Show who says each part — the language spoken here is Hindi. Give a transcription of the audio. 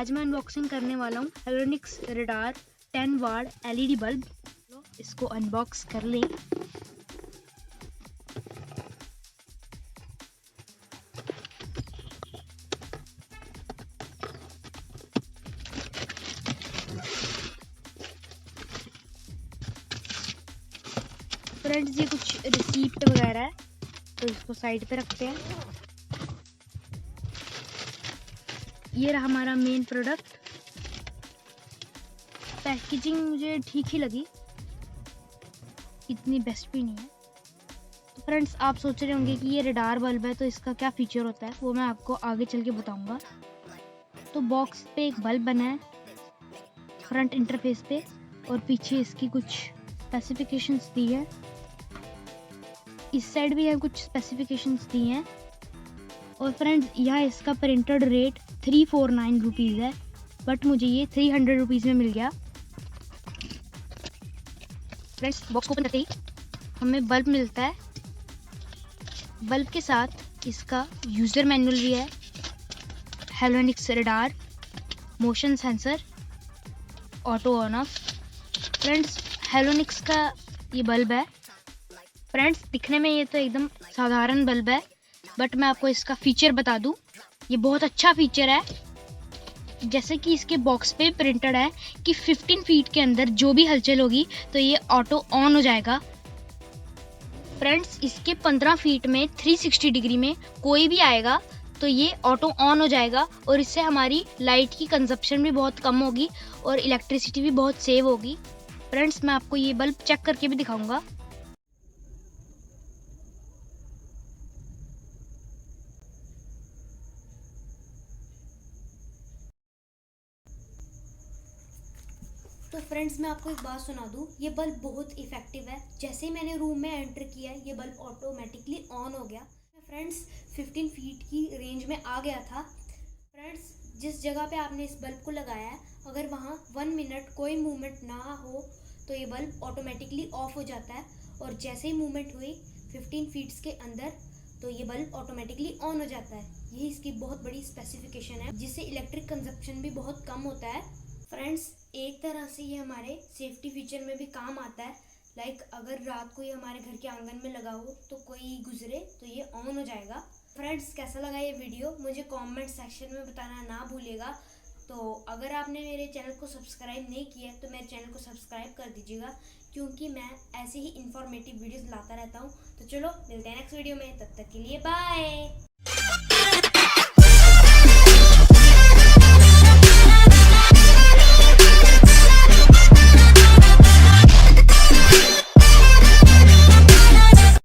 Speaker 1: आज मैं अनबॉक्सिंग करने वाला हूँ हेलोनिक्स रेडार 10 वाट एलईडी बल्ब। इसको अनबॉक्स कर लें। फ्रेंड्स, ये कुछ रिसीप्ट वगैरह है, तो इसको साइड पे रखते हैं। ये रहा हमारा मेन प्रोडक्ट। पैकेजिंग मुझे ठीक ही लगी, इतनी बेस्ट भी नहीं है। तो फ्रेंड्स, आप सोच रहे होंगे कि ये रेडार बल्ब है तो इसका क्या फीचर होता है, वो मैं आपको आगे चल के बताऊंगा। तो बॉक्स पे एक बल्ब बना है फ्रंट इंटरफेस पे, और पीछे इसकी कुछ स्पेसिफिकेशंस दी है। इस साइड भी है कुछ स्पेसिफिकेशंस दी हैं। और फ्रेंड्स, यहाँ इसका प्रिंटेड रेट 349 रुपीज़ है, बट मुझे ये 300 रुपीज़ में मिल गया। फ्रेंड्स, बॉक्स ओपन करते ही हमें बल्ब मिलता है। बल्ब के साथ इसका यूज़र मैनुअल भी है, Halonix radar, motion sensor, auto on off. Friends, Halonix का ये बल्ब है। फ्रेंड्स, दिखने में ये तो एकदम साधारण बल्ब है, बट मैं आपको इसका फीचर बता दूं, ये बहुत अच्छा फीचर है। जैसे कि इसके बॉक्स पे प्रिंटेड है कि 15 फीट के अंदर जो भी हलचल होगी तो ये ऑटो ऑन हो जाएगा। फ्रेंड्स, इसके 15 फीट में 360 डिग्री में कोई भी आएगा तो ये ऑटो ऑन हो जाएगा, और इससे हमारी लाइट की कंजप्शन भी बहुत कम होगी और इलेक्ट्रिसिटी भी बहुत सेव होगी। फ्रेंड्स, मैं आपको ये बल्ब चेक करके भी दिखाऊंगा। तो फ्रेंड्स, मैं आपको एक बात सुना दूं, ये बल्ब बहुत इफेक्टिव है। जैसे ही मैंने रूम में एंटर किया, ये बल्ब ऑटोमेटिकली ऑन हो गया। फ्रेंड्स, 15 फीट की रेंज में आ गया था। फ्रेंड्स, जिस जगह पे आपने इस बल्ब को लगाया है, अगर वहाँ 1 मिनट कोई मूवमेंट ना हो तो ये बल्ब ऑटोमेटिकली ऑफ हो जाता है, और जैसे ही मूवमेंट हुई 15 फीट्स के अंदर तो ये बल्ब ऑटोमेटिकली ऑन हो जाता है। यही इसकी बहुत बड़ी स्पेसिफिकेशन है, जिससे इलेक्ट्रिक कंजप्शन भी बहुत कम होता है। फ्रेंड्स, एक तरह से ये हमारे सेफ्टी फीचर में भी काम आता है। लाइक अगर रात को ये हमारे घर के आंगन में लगा हो तो कोई गुजरे तो ये ऑन हो जाएगा। फ्रेंड्स, कैसा लगा ये वीडियो मुझे कमेंट सेक्शन में बताना ना भूलिएगा। तो अगर आपने मेरे चैनल को सब्सक्राइब नहीं किया तो मेरे चैनल को सब्सक्राइब कर दीजिएगा, क्योंकि मैं ऐसे ही इंफॉर्मेटिव वीडियोस लाता रहता हूँ। तो चलो मिलते हैं नेक्स्ट वीडियो में, तब तक के लिए बाय।